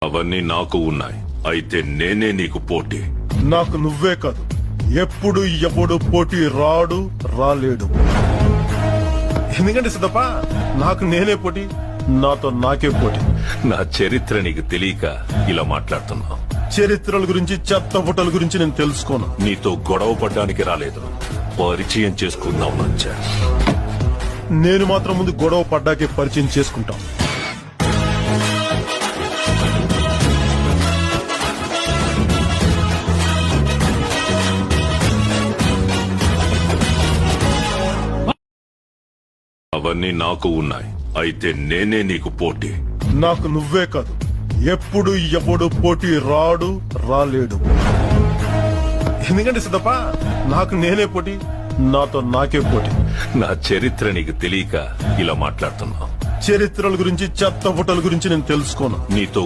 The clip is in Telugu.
అవన్నీ నాకు ఉన్నాయి. అయితే నేనే నీకు పోటీ. నాకు నువ్వే కాదు, ఎప్పుడు ఎవడు పోటీ రాడు, రాలేడు. ఎందుకంటే సిద్ధప్ప, నాకు నేనే పోటీ, నాతో నాకే పోటీ. నా చరిత్ర నీకు తెలియక ఇలా మాట్లాడుతున్నావు. చరిత్రల గురించి, చెత్త బుట్టల గురించి నేను తెలుసుకోను. నీతో గొడవ పడ్డానికి రాలేదు, పరిచయం చేసుకుందాం నచ్చా. నేను మాత్రం ముందు గొడవ పడ్డాకే పరిచయం చేసుకుంటాను. అవన్నీ నాకు ఉన్నాయి. అయితే నేనే నీకు పోటీ. నాకు నువ్వే కాదు, ఎప్పుడు ఎవడు పోటీ రాడు, రాలేడు. ఎందుకంటే సిద్ధప్ప, నాకు నేనే పోటీ, నాతో నాకే పోటీ. నా చరిత్ర నీకు తెలియక ఇలా మాట్లాడుతున్నావు. చరిత్రల గురించి, చెత్త బుట్టల గురించి నేను తెలుసుకోను. నీతో